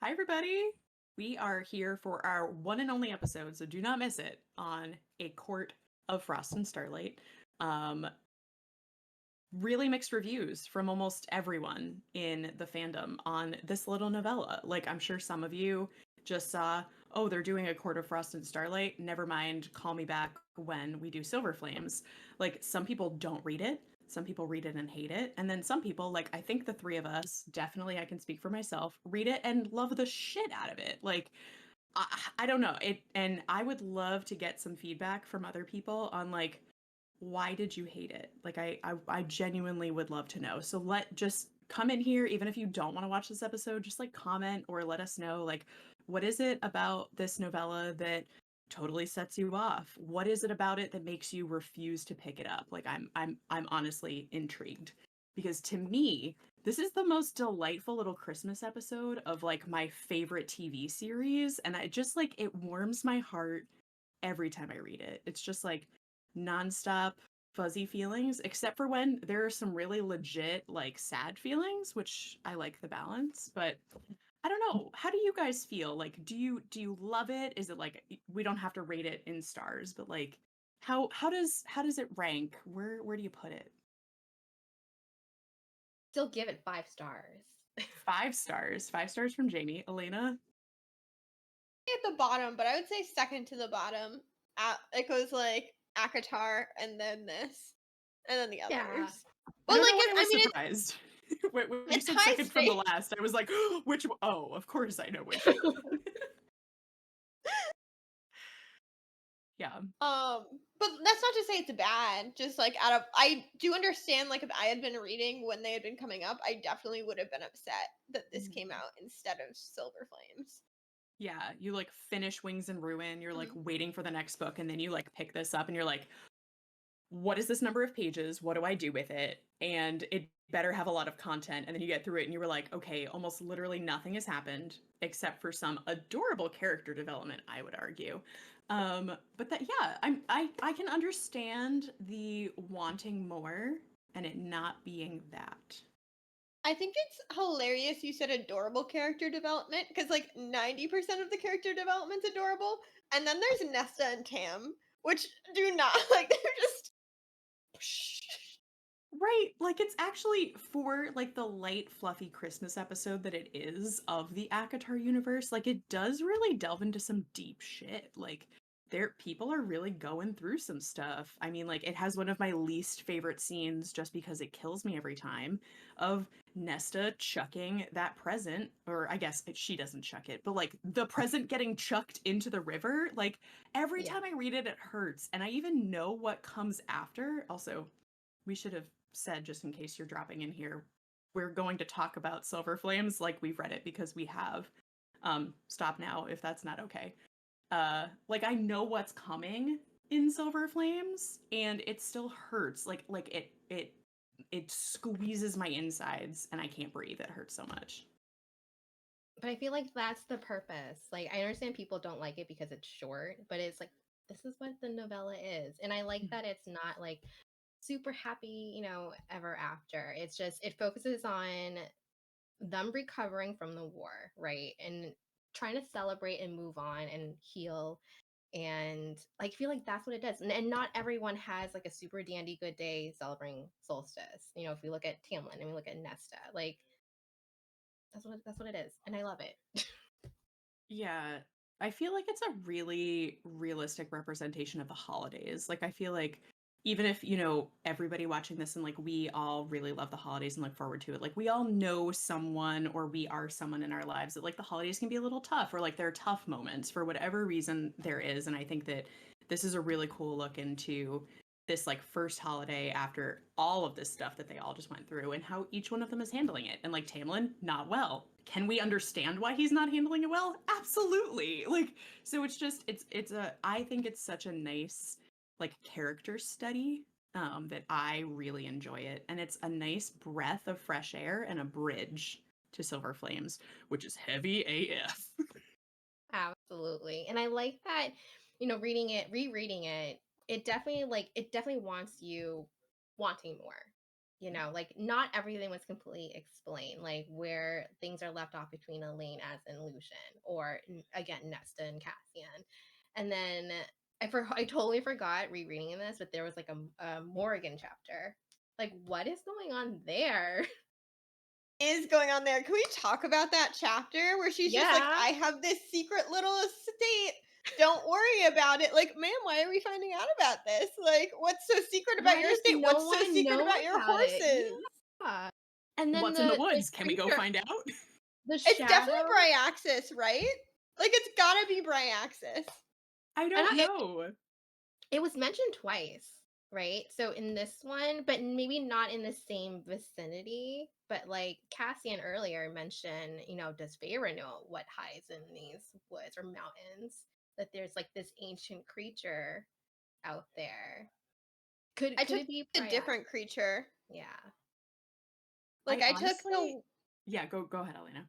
Hi, everybody. We are here for our one and only episode, so do not miss it, on A Court of Frost and Starlight. Um, really mixed reviews from almost everyone in the fandom on this little novella. Like, I'm sure some of you just saw, oh, they're doing A Court of Frost and Starlight. Never mind, call me back when we do Silver Flames. Like, some people don't read it. Some people read it and hate it. And then some people, like, I think the three of us, definitely I can speak for myself, read it and love the shit out of it. Like, I don't know. And I would love to get some feedback from other people on, like, why did you hate it? Like, I genuinely would love to know. So just come in here, even if you don't want to watch this episode, just like comment or let us know, like, what is it about this novella that totally sets you off? What is it about it that makes you refuse to pick it up? Like, I'm honestly intrigued, because to me, this is the most delightful little Christmas episode of like my favorite TV series, and I just like, it warms my heart every time I read it. It's just like nonstop fuzzy feelings, except for when there are some really legit, like, sad feelings, which I like the balance. But I don't know. How do you guys feel? Like, do you love it? Is it like, we don't have to rate it in stars, but like, how does it rank? Where do you put it? Still give it 5 stars. 5 stars. 5 stars from Jamie. Elena? At the bottom, but I would say second to the bottom. It goes like Akatar and then this, and then the Yeah. others. I But don't like, know why I was it's surprised. When you it's said high second from the stakes. last, I was like, which? Oh, of course I know which one. Yeah. But that's not to say it's bad. Just like I do understand. Like if I had been reading when they had been coming up, I definitely would have been upset that this came out instead of Silver Flames. Yeah, you like finish Wings and Ruin, you're like Mhm. waiting for the next book, and then you like pick this up and you're like, what is this number of pages? What do I do with it? And it better have a lot of content. And then you get through it and you were like, okay, almost literally nothing has happened except for some adorable character development, I would argue. But that, yeah, I can understand the wanting more and it not being that. I think it's hilarious you said adorable character development because like 90% of the character development's adorable. And then there's Nesta and Tam, which do not like they're just Right, like, it's actually, for, like, the light, fluffy Christmas episode that it is of the ACOTAR universe, like, it does really delve into some deep shit. Like, people are really going through some stuff. I mean, like, it has one of my least favorite scenes, just because it kills me every time, of Nesta chucking that present, or I guess she doesn't chuck it, but, like, the present getting chucked into the river. Like, every Yeah. time I read it, it hurts, and I even know what comes after. Also, we should have said, just in case you're dropping in here, we're going to talk about Silver Flames like we've read it, because we have. Stop now if that's not okay. Like, I know what's coming in Silver Flames, and it still hurts. Like it squeezes my insides, and I can't breathe. It hurts so much. But I feel like that's the purpose. Like, I understand people don't like it because it's short, but it's like, this is what the novella is. And I like that it's not like super happy, ever after. It's just, it focuses on them recovering from the war, right? And trying to celebrate and move on and heal. And like, I feel like that's what it does. And not everyone has like a super dandy good day celebrating solstice. If we look at Tamlin and we look at Nesta, like that's what it is. And I love it. Yeah, I feel like it's a really realistic representation of the holidays. Like, I feel like, even if, everybody watching this, and like, we all really love the holidays and look forward to it, like, we all know someone, or we are someone in our lives that, like, the holidays can be a little tough, or like there are tough moments for whatever reason there is. And I think that this is a really cool look into this, like, first holiday after all of this stuff that they all just went through, and how each one of them is handling it. And like, Tamlin, not well. Can we understand why he's not handling it well? Absolutely. Like, so it's just, I think it's such a nice, like, character study, that I really enjoy it. And it's a nice breath of fresh air and a bridge to Silver Flames, which is heavy AF. Absolutely. And I like that, reading it, rereading it, it definitely wants you wanting more. you know, like not everything was completely explained, like where things are left off between Elaine as and Lucian, or again Nesta and Cassian. And then I totally forgot rereading this, but there was like a Morgan chapter. Like, what is going on there? Is going on there? Can we talk about that chapter where she's just like, Yeah. I have this secret little estate. Don't worry about it. Like, ma'am, why are we finding out about this? Like, what's so secret about Why your does estate? no What's so one secret know about your about it? horses? Yeah. And then What's in the woods? Can we go creature, find out? the It's definitely shadow? Bryaxis, right? Like, it's gotta be Bryaxis. I I don't know know. it was mentioned twice, right? So in this one, but maybe not in the same vicinity. But like Cassian earlier mentioned, you know, does Feyre know what hides in these woods or mountains? That there's like this ancient creature out there. I Could took it be a Prya? different creature. Yeah. Like, I I took honestly, the yeah, go ahead, Elena.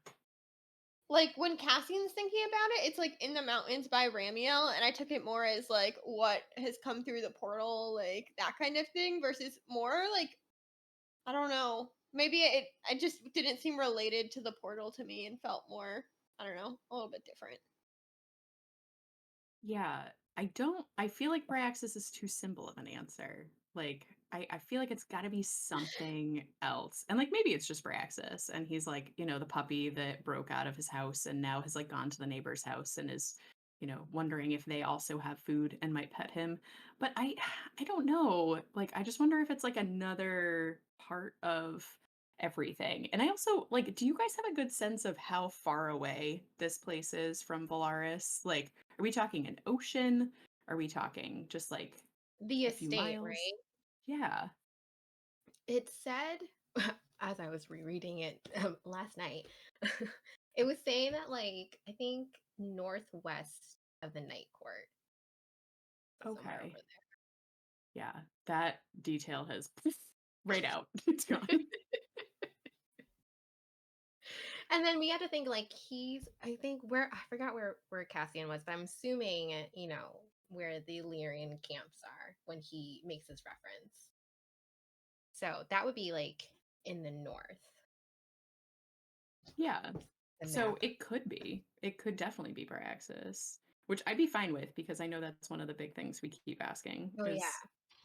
like when Cassian's thinking about it, it's like in the mountains by Ramiel, and I took it more as like what has come through the portal, like that kind of thing, versus more like I don't know. Maybe I just didn't seem related to the portal to me and felt more I don't know a little bit different. Yeah, I feel like Bryaxis is too simple of an answer. Like, I feel like it's got to be something else. And like maybe it's just Bryaxis and he's like, you know, the puppy that broke out of his house and now has like gone to the neighbor's house and is, you know, wondering if they also have food and might pet him. But I don't know. Like I just wonder if it's like another part of everything. And I also like, do you guys have a good sense of how far away this place is from Valaris? Like, are we talking an ocean? Are we talking just like The a few estate, miles? right? Yeah. It said, as I was rereading it last night, it was saying that, like, I think northwest of the Night Court, somewhere over Okay. Yeah. That detail has right out. It's gone. there. And then we had to think, like, I think, I forgot where Cassian was, but I'm assuming, you know, where the Illyrian camps are when he makes his reference. So that would be, like, in the north. Yeah. The So map. it could be. It could definitely be Bryaxis, which I'd be fine with because I know that's one of the big things we keep asking Oh, yeah. is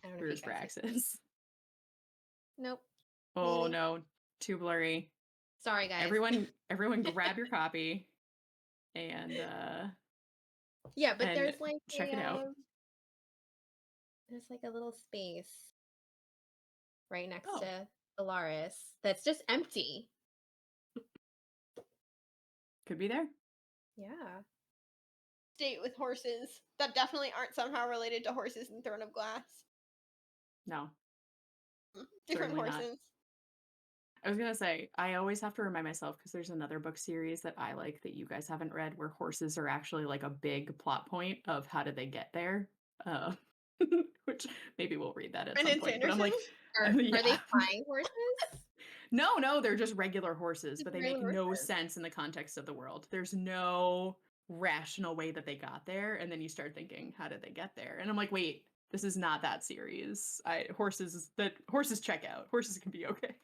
I don't know if you where's guys can see. Bryaxis? Nope. Oh no, too blurry. Sorry, guys. Everyone grab your copy and Yeah, but and there's like check it out. there's like a little space right next Oh, to Alaris that's just empty. could be there. Yeah. State with horses that definitely aren't somehow related to horses in Throne of Glass. No, Different certainly not. horses. I was gonna say, I always have to remind myself because there's another book series that I like that you guys haven't read where horses are actually like a big plot point of how did they get there. Uh, which maybe we'll read that at some Brendan point. But I'm Sanderson. like, Are they yeah. flying horses? No, they're just regular horses, Just but they make regular no horses. sense in the context of the world. There's no rational way that they got there. And then you start thinking, how did they get there? And I'm like, wait, this is not that series. Horses check out. Horses can be okay.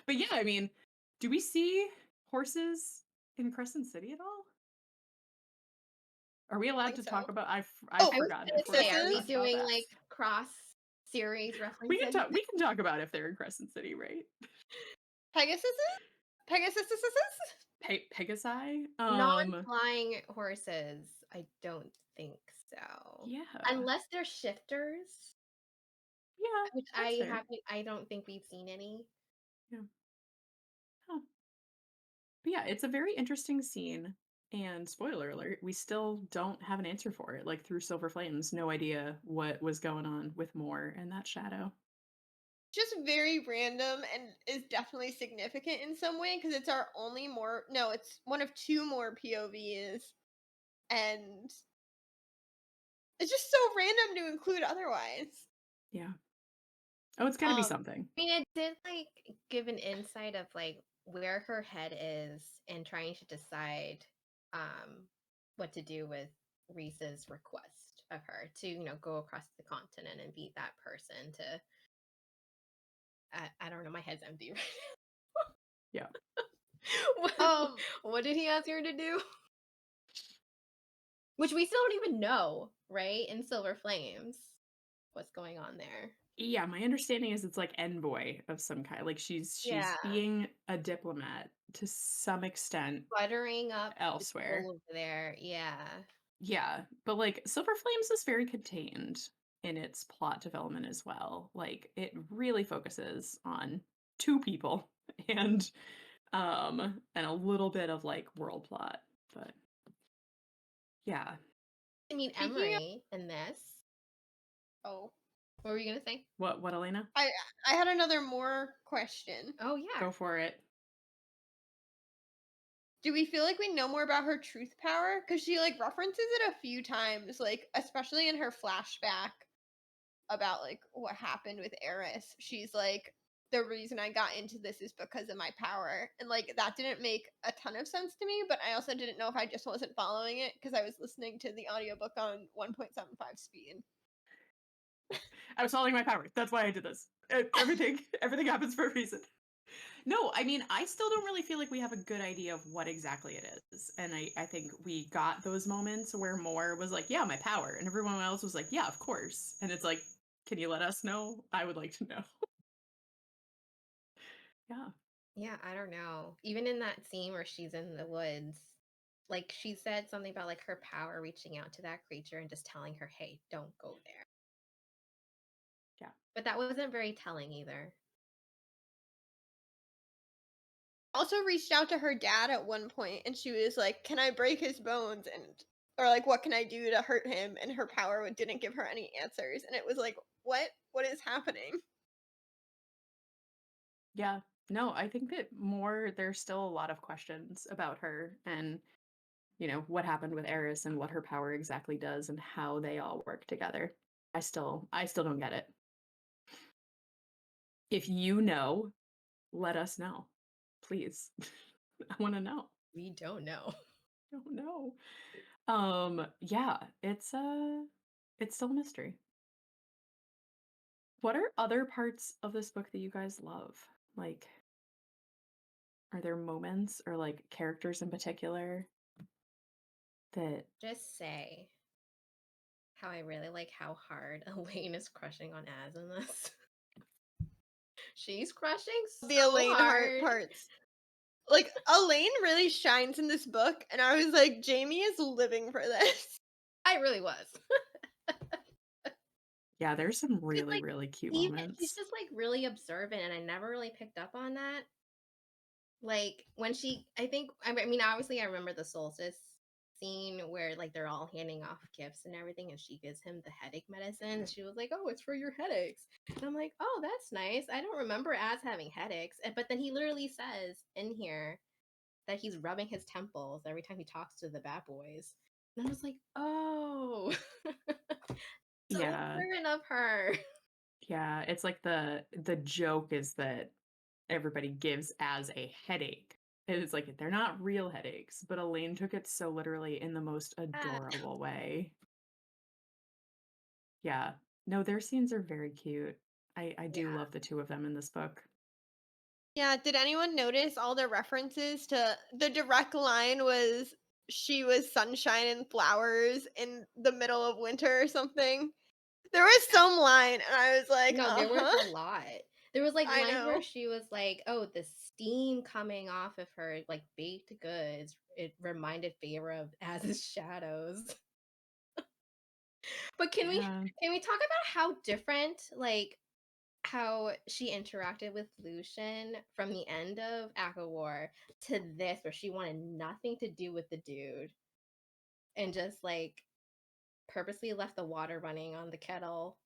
But yeah, I mean, do we see horses in Crescent City at all? Are we I allowed think to so. talk about? I've Oh, I was forgotten gonna if we're say, allowed are to we talk Pegasus. about doing that. like cross series We references? can talk. We can talk about if they're in Crescent City, right? Pegasus? Pegasus? Pegasi. Non-flying horses, I don't think so. Yeah, Unless they're shifters, yeah, which that's fair. I don't think we've seen any. Yeah. Huh. But yeah, it's a very interesting scene. And spoiler alert, we still don't have an answer for it. Like through Silver Flames, no idea what was going on with Moore and that shadow. Just very random and is definitely significant in some way because it's our only more no, it's one of two more POVs, and it's just so random to include otherwise. Yeah. Oh, it's got to be something. I mean, it did like give an insight of like where her head is and trying to decide what to do with Reese's request of her to, you know, go across the continent and be that person to I don't know. My head's empty right Yeah. now. What did he ask her to do? Which we still don't even know, right? In Silver Flames, what's going on there? Yeah, my understanding is it's like envoy of some kind. Like she's Yeah, being a diplomat to some extent buttering up the elsewhere. people over there. Yeah. Yeah, but like Silver Flames is very contained in its plot development as well. Like it really focuses on two people and a little bit of like world plot. But yeah. I mean, Speaking of, Emery in this. oh, What were you gonna say? What Elena? I had another more question. Oh yeah. Go for it. Do we feel like we know more about her truth power? Because she like references it a few times, like especially in her flashback about like what happened with Eris. She's like, the reason I got into this is because of my power. And like that didn't make a ton of sense to me, but I also didn't know if I just wasn't following it because I was listening to the audiobook on 1.75 speed. I was following my power. That's why I did this. Everything happens for a reason. No, I mean, I still don't really feel like we have a good idea of what exactly it is. And I think we got those moments where Moore was like, yeah, my power. And everyone else was like, yeah, of course. And it's like, can you let us know? I would like to know. Yeah. Yeah, I don't know. Even in that scene where she's in the woods, like she said something about like her power reaching out to that creature and just telling her, "Hey, don't go there." Yeah. But that wasn't very telling either. Also reached out to her dad at one point and she was like, can I break his bones? And or like what can I do to hurt him? And her power didn't give her any answers. And it was like, what is happening? Yeah. No, I think that there's still a lot of questions about her and, what happened with Eris and what her power exactly does and how they all work together. I still don't get it. If you know, let us know. Please. I want to know. We don't know. I don't know. Yeah, it's still a mystery. What are other parts of this book that you guys love? Like, are there moments or like characters in particular that Just say how I really like how hard Elaine is crushing on Az in this. She's crushing The so Elaine heart hard. parts. Like Elaine really shines in this book, and I was like, Jamie is living for this. I really was. yeah, there's some Because really, like really cute even she's moments. just like really observant, and I never really picked up on that. Like when I mean, obviously I remember the solstice scene where like they're all handing off gifts and everything, and she gives him the headache medicine, and she was like, "Oh, it's for your headaches." And I'm like, "Oh, that's nice. I don't remember Az having headaches." But then he literally says in here that he's rubbing his temples every time he talks to the bad boys. And I was like, "Oh." So Yeah. observant of her. Yeah, it's like the joke is that everybody gives as a headache. And it's like they're not real headaches, but Elaine took it so literally in the most adorable way. Yeah. No, their scenes are very cute. I do Yeah. love the two of them in this book. Yeah, did anyone notice all the references to the direct line was she was sunshine and flowers in the middle of winter or something? There was some line, and I was like, No, there was uh-huh. a lot. There was like I lines where know. she was like, "Oh, the steam coming off of her like baked goods." It reminded Feyre of Az's shadows. But Yeah. can we talk about how different like how she interacted with Lucian from the end of Aqua War to this, where she wanted nothing to do with the dude and just like purposely left the water running on the kettle.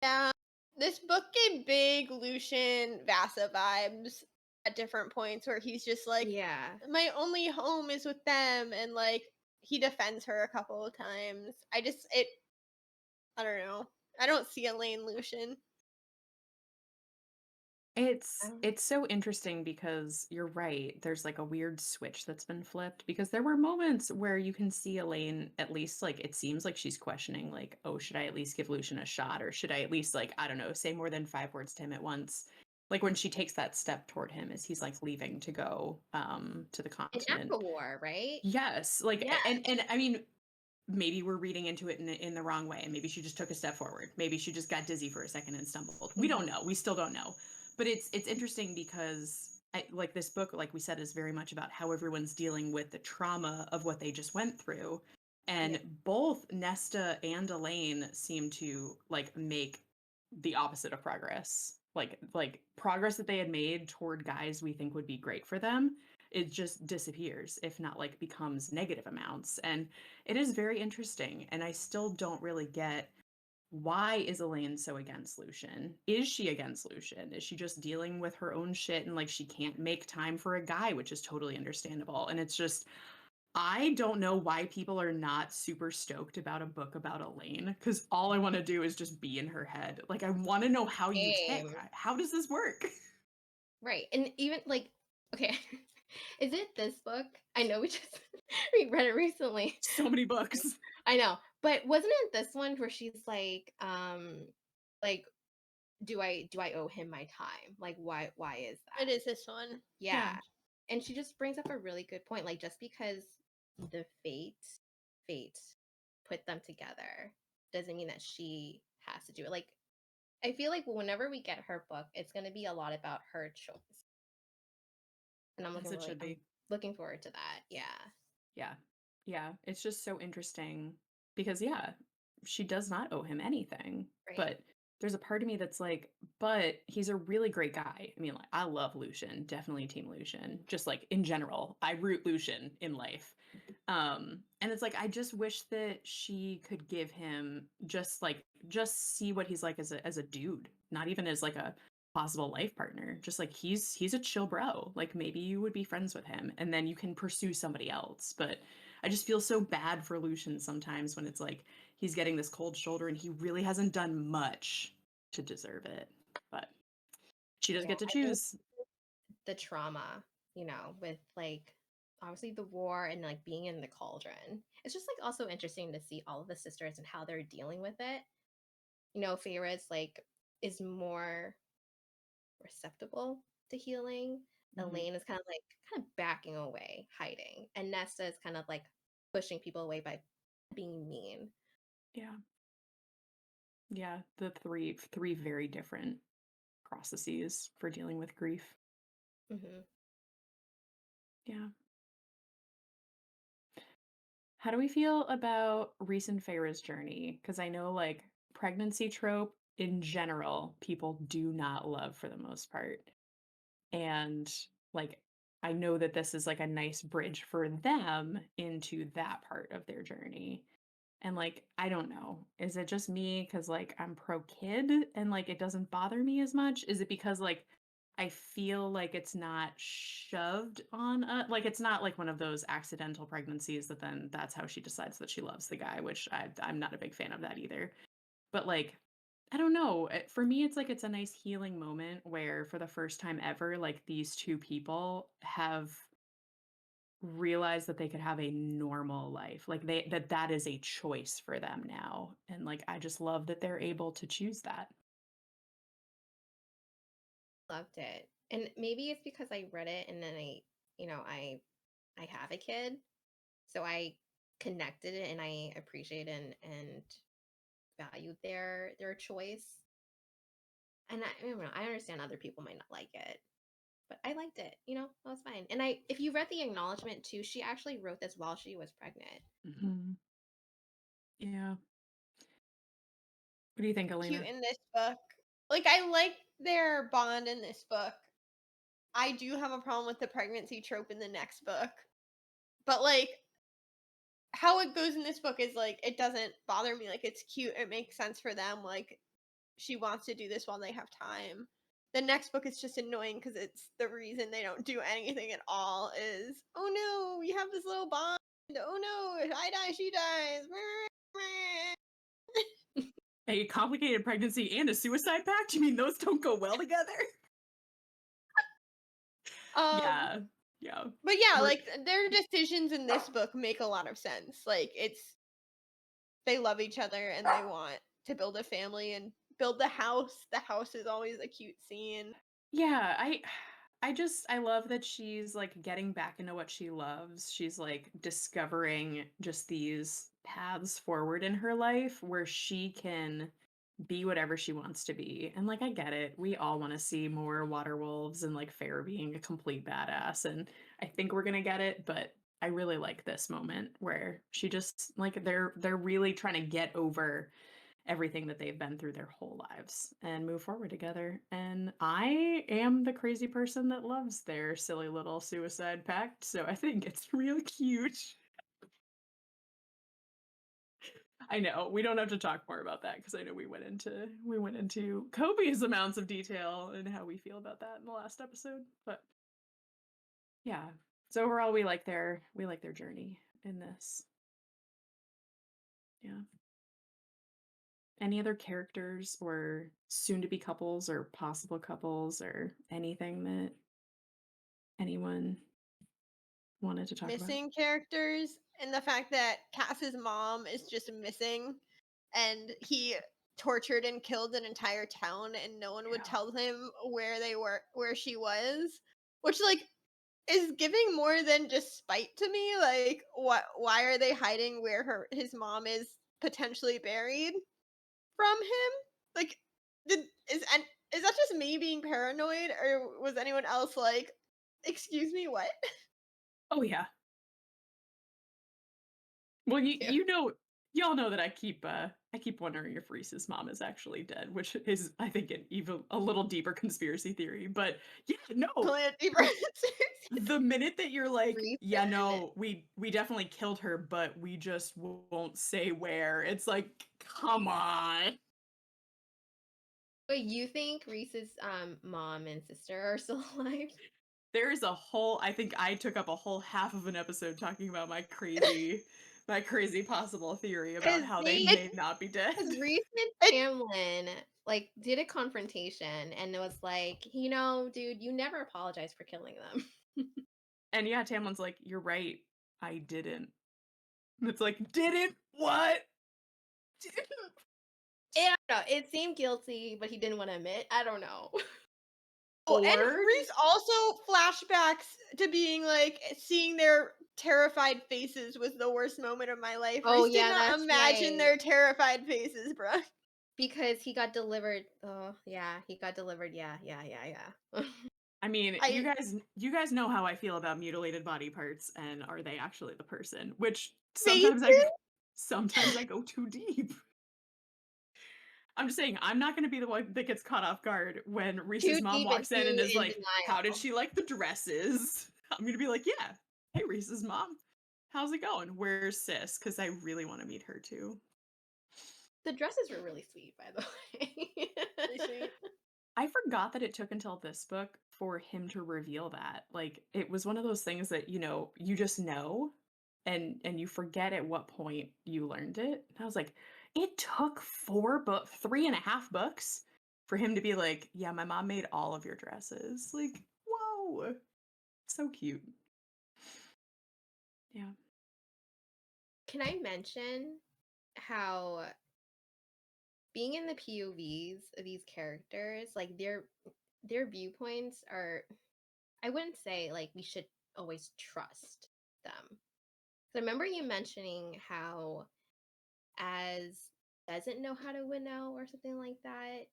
Yeah. This book gave big Lucian Vasa vibes at different points where he's just like, Yeah. my only home is with them, and like he defends her a couple of times. I don't know. I don't see Elaine Lucian. It's so interesting because you're right. There's like a weird switch that's been flipped because there were moments where you can see Elaine at least like it seems like she's questioning like, oh, should I at least give Lucian a shot or should I at least like, I don't know, say more than 5 words to him at once? Like when she takes that step toward him as he's like leaving to go to the In continent. War, right? Yes, like Yeah. and I mean maybe we're reading into it in the wrong way. Maybe she just took a step forward. Maybe she just got dizzy for a second and stumbled. We don't know. We still don't know. But it's interesting because like this book, like we said, is very much about how everyone's dealing with the trauma of what they just went through. And Yeah. both Nesta and Elaine seem to like make the opposite of progress. Like progress that they had made toward guys we think would be great for them, it just disappears, if not like becomes negative amounts. And it is very interesting, and I still don't really get why is Elaine so against Lucian? Is she against Lucian? Is she just dealing with her own shit and like she can't make time for a guy, which is totally understandable. And it's just I don't know why people are not super stoked about a book about Elaine because all I want to do is just be in her head. Like I want to know how you tick. Same. How does this work? Right. And even like, okay, is it this book? I know we just we read it recently. So many books. I know. But wasn't it this one where she's like, do I owe him my time? Like why is that? It is this one. Yeah. And she just brings up a really good point. Like just because the fate put them together doesn't mean that she has to do it. Like I feel like whenever we get her book, it's gonna be a lot about her choice. And As it should I'm be. looking forward to that. Yeah. Yeah. Yeah. It's just so interesting because, yeah, she does not owe him anything. Right. But there's a part of me that's like, but he's a really great guy. I mean, like, I love Lucian, definitely Team Lucian. Just like in general, I root Lucian in life. And it's like, I just wish that she could give him just see what he's like as a dude, not even as like a possible life partner. Just like he's a chill bro. Like maybe you would be friends with him and then you can pursue somebody else. But I just feel so bad for Lucian sometimes when it's like he's getting this cold shoulder and he really hasn't done much to deserve it. But she does Yeah. get to I think choose. the trauma, with like obviously the war and like being in the cauldron. It's just like also interesting to see all of the sisters and how they're dealing with it. Feyre's like is more receptible to healing. Mhm. Elaine is kind of backing away, hiding. And Nesta is kind of like pushing people away by being mean. Yeah. Yeah, the three very different processes for dealing with grief. Hmm. Yeah. How do we feel about recent Feyre's journey? Because I know like pregnancy trope in general, people do not love for the most part. And like I know that this is like a nice bridge for them into that part of their journey. And like, I don't know. Is it just me because like I'm pro kid and like it doesn't bother me as much? Is it because like I feel like it's not shoved on like it's not like one of those accidental pregnancies that then that's how she decides that she loves the guy, which I'm not a big fan of that either. But like I don't know. For me it's like it's a nice healing moment where for the first time ever like these two people have realize that they could have a normal life. Like that is a choice for them now. And like I just love that they're able to choose that. Loved it. And maybe it's because I read it and then I have a kid. So I connected it and I appreciate and valued their choice. And I understand other people might not like it, but I liked it. That was fine. And if you read the acknowledgement too, she actually wrote this while she was pregnant. Hmm. Yeah. What do you think, Cute Elena? in this book. Like I like their bond in this book. I do have a problem with the pregnancy trope in the next book. But like how it goes in this book is like it doesn't bother me. Like it's cute. It makes sense for them. Like she wants to do this while they have time. The next book is just annoying because it's the reason they don't do anything at all is, oh no, we have this little bond. Oh no, if I die, she dies. A complicated pregnancy and a suicide pact? You mean those don't go well together? Um, Yeah. Yeah. but yeah, We're like their decisions in this book make a lot of sense. Like it's they love each other and they want to build a family and build the house. The house is always a cute scene. Yeah, I love that she's like getting back into what she loves. She's like discovering just these paths forward in her life where she can be whatever she wants to be. And like I get it. We all want to see more water wolves and like Fair being a complete badass and I think we're going to get it, but I really like this moment where she just like they're really trying to get over everything that they've been through their whole lives and move forward together. And I am the crazy person that loves their silly little suicide pact, so I think it's real cute. I know we don't have to talk more about that because I know we went into copious amounts of detail and how we feel about that in the last episode. But yeah, so overall we like their journey in this. Yeah. Any other characters or soon to be couples or possible couples or anything that anyone wanted to talk about? Missing characters and the fact that Cass's mom is just missing and he tortured and killed an entire town and no one would Yeah. tell him where she was, which like is giving more than just spite to me. Like why are they hiding where his mom is potentially buried from him? Like did and is that just me being paranoid or was anyone else like, excuse me, what? Oh yeah. Well, Yeah. y'all know that I keep wondering if Reese's mom is actually dead, which is I think an even a little deeper conspiracy theory. But yeah, no. Plant deeper. The minute that you're like, yeah, Reason. no, we definitely killed her, but we just won't say where. It's like, come on. But you think Reese's mom and sister are still alive? There's a whole I think I took up a whole half of an episode talking about my crazy possible theory about Because how they they, It may not be dead. because Reese it and Tamlin like did a confrontation and it was like, dude, you never apologized for killing them. And yeah, Tamlin's like, "You're right. I didn't." And it's like, "Didn't what?" Didn't. I don't know. It seemed guilty, but he didn't want to admit. I don't know. oh, and Or Reese also flashbacks to being like seeing their terrified faces was the worst moment of my life. Oh Reese did yeah, not that's imagine right. their terrified faces, bruh. Because he got delivered. Oh yeah, he got delivered. Yeah. I mean, you I guys you guys know how I feel about mutilated body parts and are they actually the person? Which Mason. sometimes I go too deep. I'm just saying, I'm not going to be the one that gets caught off guard when Too Reese's mom deep and walks in and too is in like, "How did denial. she like the dresses?" I'm going to be like, "Yeah. Hey, Reese's mom. How's it going? Where's sis? Because I really want to meet her too." The dresses were really sweet, by the way. Pretty sweet. I forgot that it took until this book for him to reveal that. Like, it was one of those things that, you just know and you forget at what point you learned it. And I was like, it took 3.5 books for him to be like, yeah, my mom made all of your dresses. Like, whoa. So cute. Yeah. Can I mention how being in the POVs of these characters, like their viewpoints are, I wouldn't say like we should always trust them. So I remember you mentioning how as doesn't know how to winnow or something like that,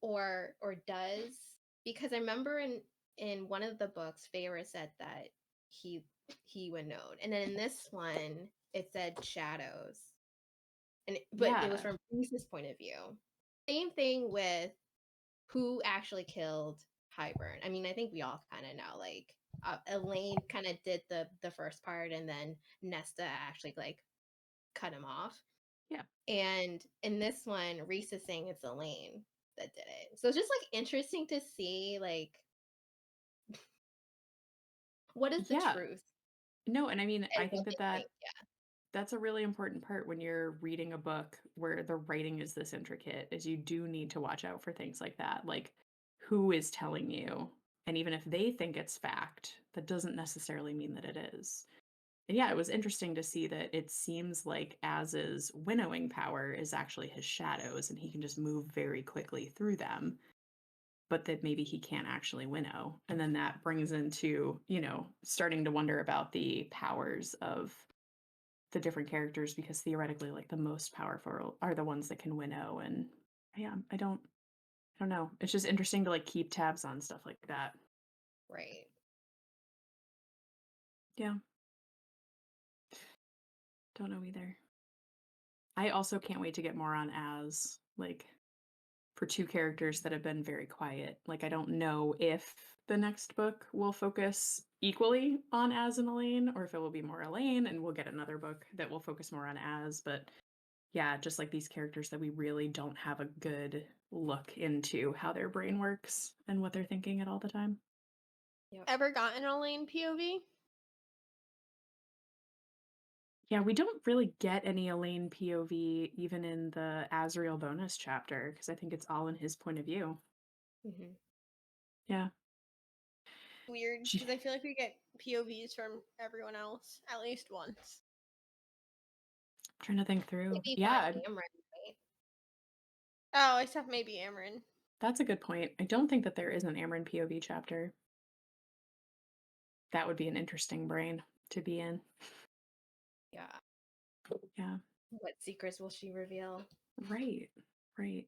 or does, because I remember in one of the books Feyre said that he he winnowed, and then in this one it said shadows, but it was Yeah. from Reese's point of view. Same thing with who actually killed Hybern. I mean, I think we all kind of know. Like Elaine kind of did the first part, and then Nesta actually like cut him off. Yeah. And in this one, Reese is saying it's Elaine that did it. So it's just like interesting to see like what is the Yeah. truth No, and I mean, and I what think that they think. Yeah. that's a really important part when you're reading a book where the writing is this intricate is you do need to watch out for things like that. Like who is telling you And even if they think it's fact, that doesn't necessarily mean that it is. And yeah, it was interesting to see that it seems like Az's winnowing power is actually his shadows, and he can just move very quickly through them, but that maybe he can't actually winnow. And then that brings into, starting to wonder about the powers of the different characters, because theoretically, like, the most powerful are the ones that can winnow. And yeah, I don't know. It's just interesting to like keep tabs on stuff like that. Right. Yeah. Don't know either. I also can't wait to get more on Az, like, for two characters that have been very quiet. Like, I don't know if the next book will focus equally on Az and Elaine, or if it will be more Elaine and we'll get another book that will focus more on Az. But yeah, just like these characters that we really don't have a good look into how their brain works and what they're thinking at all the time. Yep. Ever gotten a Elaine POV? Yeah, we don't really get any Elaine POV even in the Azrael bonus chapter, because I think it's all in his point of view. Hmm. Yeah. Weird, Gee. because I feel like we get POVs from everyone else at least once. Trying to think through. Maybe Yeah, from Amran, right? Oh, except maybe Amryn. that's a good point. I don't think that there is an Amryn POV chapter. That would be an interesting brain to be in. Yeah. Yeah. What secrets will she reveal? Right. Right.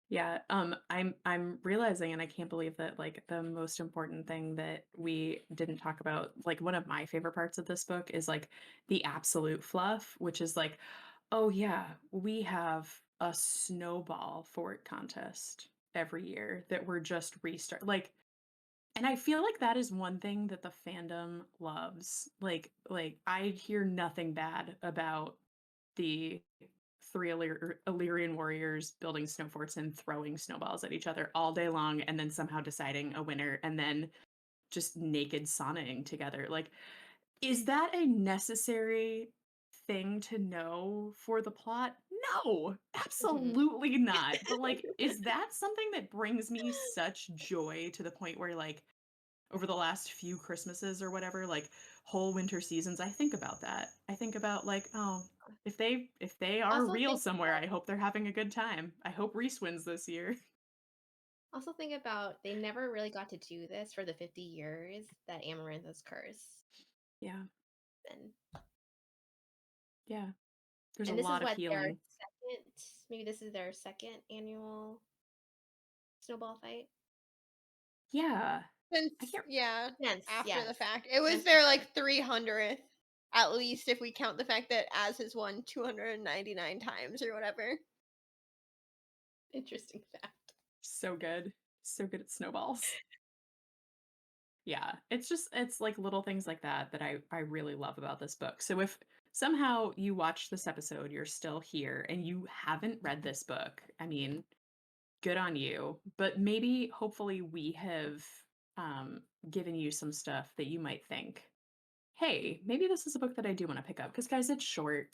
Yeah, I'm realizing, and I can't believe that, like, the most important thing that we didn't talk about, like, one of my favorite parts of this book is like the absolute fluff, which is like, oh yeah, we have a snowball fort contest every year that we're just restart, like, and I feel like that is one thing that the fandom loves. Like I hear nothing bad about the three Illyrian warriors building snow forts and throwing snowballs at each other all day long, and then somehow deciding a winner, and then just naked saunaing together. Like, is that a necessary thing to know for the plot? No, Hmm. absolutely not. But like, is that something that brings me such joy to the point where, like, over the last few Christmases or whatever, like whole winter seasons, I think about that. I think about, like, oh, if they are Also real think somewhere, I hope they're having a good time. I hope Reese wins this year. also think about they never really got to do this for the 50 years that Amarantha's curse. Yeah, And yeah. There's a and this is lot of what their healing. second, maybe this is their second annual snowball fight. Yeah. Since, I can't yeah, Yes, after yes. the fact. It was Since their, the like, 300th, at least, if we count the fact that Az has won 299 times or whatever. interesting fact. so good. So good at snowballs. Yeah, it's like little things like that that I really love about this book. So if somehow you watch this episode, you're still here and you haven't read this book, I mean, good on you. But maybe hopefully we have um given you some stuff that you might think, hey, maybe this is a book that I do want to pick up, because guys, it's short.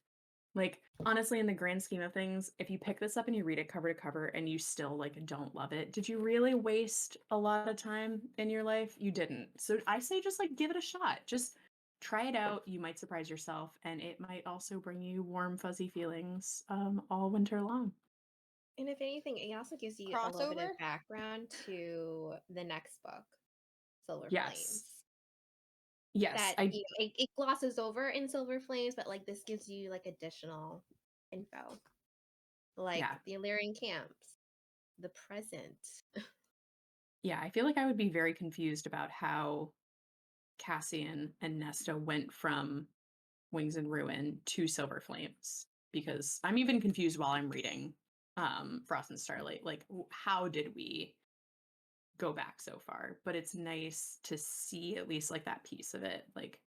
Like, honestly, in the grand scheme of things, if you pick this up and you read it cover to cover and you still, like, don't love it, did you really waste a lot of time in your life? You didn't. So I say just, like, give it a shot. Just try it out. You might surprise yourself, and it might also bring you warm, fuzzy feelings all winter long. And if anything, it also gives you a little bit Crossover? of background to the next book, Silver Flames. Yes. Yes. That it glosses over in Silver Flames, but like this gives you like additional info, like Yeah. the Illyrian camps, the present. Yeah. I feel like I would be very confused about how Cassian and Nesta went from Wings and Ruin to Silver Flames, because I'm even confused while I'm reading Frost and Starlight. Like, how did we go back so far? But it's nice to see at least like that piece of it. Like,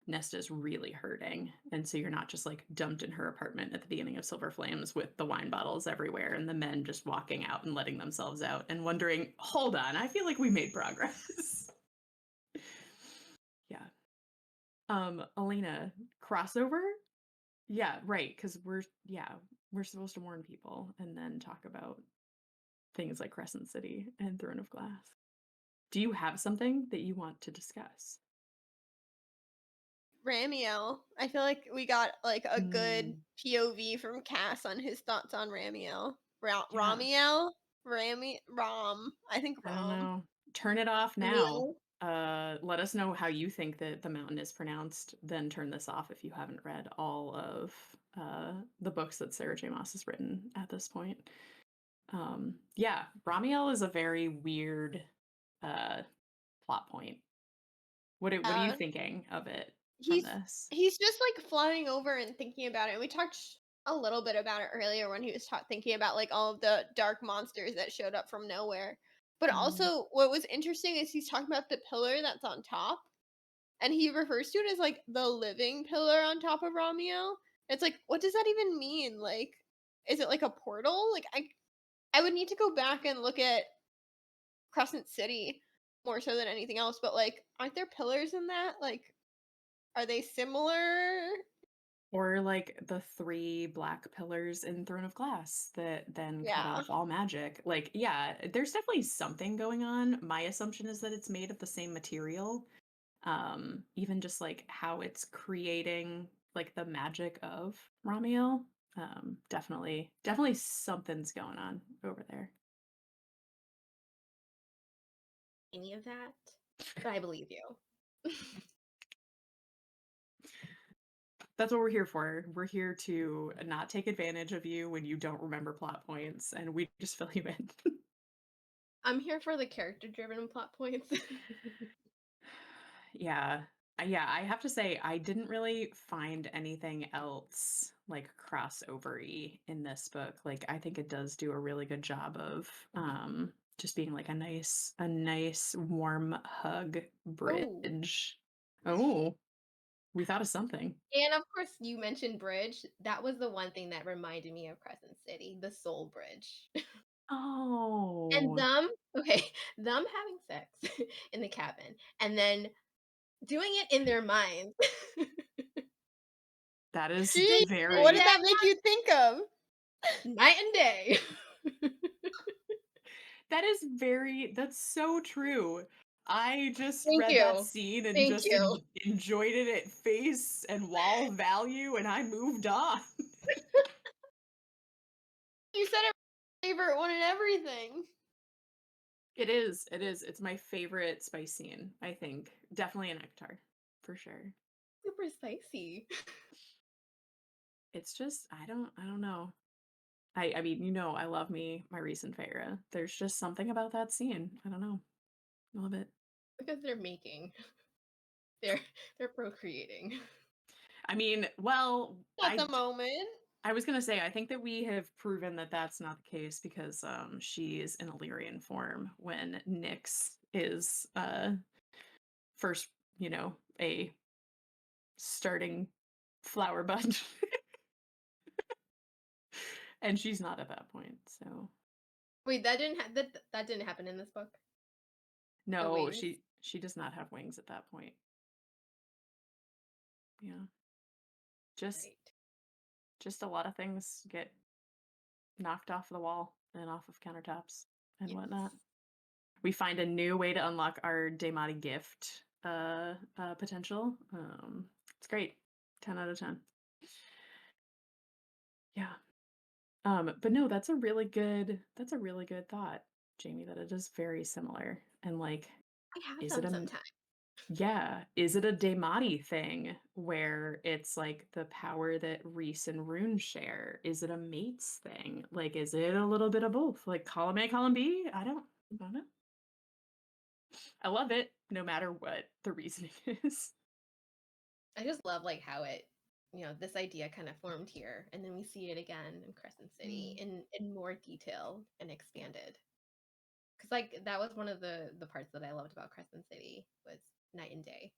Nesta's really hurting, and so you're not just like dumped in her apartment at the beginning of Silver Flames with the wine bottles everywhere and the men just walking out and letting themselves out and wondering, hold on, I feel like we made progress. Yeah. Elena, crossover. Yeah, right, because we're supposed to warn people and then talk about things like Crescent City and Throne of Glass. Do you have something that you want to discuss? Ramiel. I feel like we got like a good Mm, POV from Cass on his thoughts on Ramiel. yeah, Ramiel? Rom. I think I don't Rom. know. Turn it off now. Ramiel? Let us know how you think that the mountain is pronounced. Then turn this off if you haven't read all of the books that Sarah J. Maas has written at this point. Yeah, Ramiel is a very weird uh, plot point. What are you Uh, thinking of it from he's this? he's just like flying over and thinking about it. And we talked a little bit about it earlier when he was thinking about like all of the dark monsters that showed up from nowhere. But Mm. also, what was interesting is he's talking about the pillar that's on top, and he refers to it as like the living pillar on top of Ramiel. It's like, what does that even mean? Like, is it like a portal? Like, I would need to go back and look at Crescent City more so than anything else. But like, aren't there pillars in that? Like, are they similar? Or like the three black pillars in Throne of Glass that then cut Yeah. off all magic. Like, yeah, there's definitely something going on. My assumption is that it's made of the same material. Even just like how it's creating like the magic of Ramiel. Definitely something's going on over there. Any of that, but I believe you. That's what we're here for. We're here to not take advantage of you when you don't remember plot points, and we just fill you in. I'm here for the character-driven plot points. Yeah. Yeah, I have to say I didn't really find anything else like crossover-y in this book. Like I think it does do a really good job of just being like a nice warm hug Oh, bridge. Oh, we thought of something. and of course, you mentioned Bridge. That was the one thing that reminded me of Crescent City, the Soul Bridge. And Oh, them, okay, them having sex in the cabin and then doing it in their minds. that is Gee, what Doing did very that that make you think of? night and day. that's so true. I just Thank read that you. scene and Thank just you. enjoyed it at face and wall value, and I moved on. You said it favorite one and everything. It is. It is. It's my favorite spice scene, I think. Definitely a nectar, for sure. Super spicy. It's just I don't know. I mean, I love me my recent Feyre. There's just something about that scene. I don't know. I love it. Because they're making. They're they're procreating. I mean, well, At the moment. I was gonna say I think that we have proven that that's not the case because she is in Illyrian form when Nyx is first, a starting flower bud. And she's not at that point, so Wait, that didn't happen in this book. The no, wings. she does not have wings at that point. Yeah. Just Right. just a lot of things get knocked off the wall and off of countertops and Yes. whatnot. We find a new way to unlock our Daemati gift potential. It's great. 10 out of 10. Yeah. But no, that's a really good thought, Jamie, that it is very similar. And like, I have is it some a sometimes. yeah, is it a Daemati thing where it's like the power that Reese and Rune share? Is it a mates thing? Like, is it a little bit of both? Like column A, column B? I don't know. I love it no matter what the reasoning is. I just love like how it, this idea kind of formed here, and then we see it again in Crescent City Mm. in more detail and expanded. Because like that was one of the parts that I loved about Crescent City was night and day.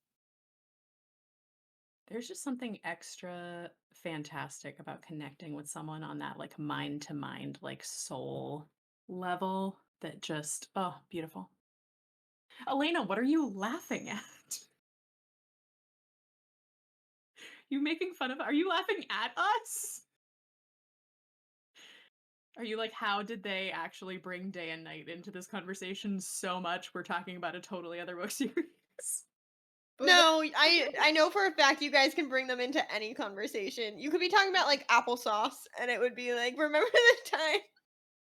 There's just something extra fantastic about connecting with someone on that like mind to mind, like soul level that just, oh, beautiful. Elena, what are you laughing at? You making fun of, are you laughing at us? Are you like, how did they actually bring day and night into this conversation so much? We're talking about a totally other book series. No, I know for a fact you guys can bring them into any conversation. You could be talking about like applesauce, and it would be like, remember the time?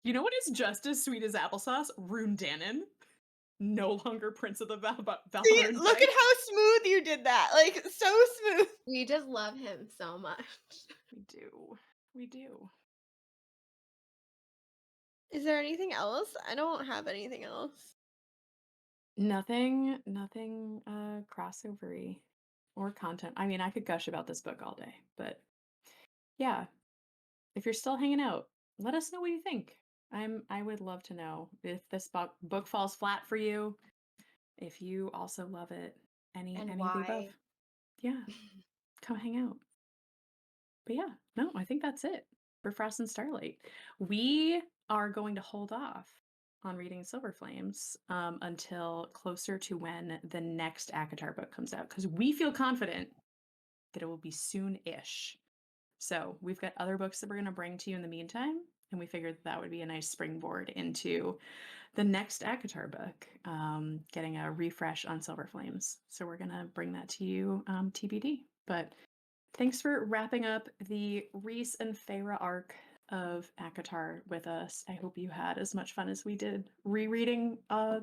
You know what is just as sweet as applesauce? Rune Dannon. No longer Prince of the See, Valorant look at how smooth you did that. Like, so smooth. We just love him so much. We do. We do. Is there anything else? I don't have anything else. Nothing crossovery or content. I mean, I could gush about this book all day, but yeah. If you're still hanging out, let us know what you think. I would love to know if this book falls flat for you, if you also love it, any And of the above. why? Yeah, come hang out. But yeah, no, I think that's it for Frost and Starlight. We are going to hold off on reading Silver Flames until closer to when the next ACOTAR book comes out, because we feel confident that it will be soon-ish. So we've got other books that we're going to bring to you in the meantime, and we figured that would be a nice springboard into the next ACOTAR book, getting a refresh on Silver Flames. So we're going to bring that to you TBD. But thanks for wrapping up the Rhys and Feyre arc of ACOTAR with us. I hope you had as much fun as we did rereading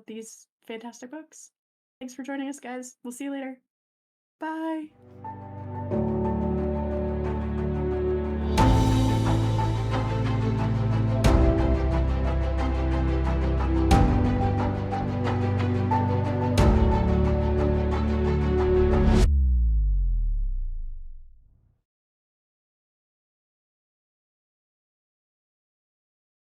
these fantastic books. Thanks for joining us, guys. We'll see you later. Bye.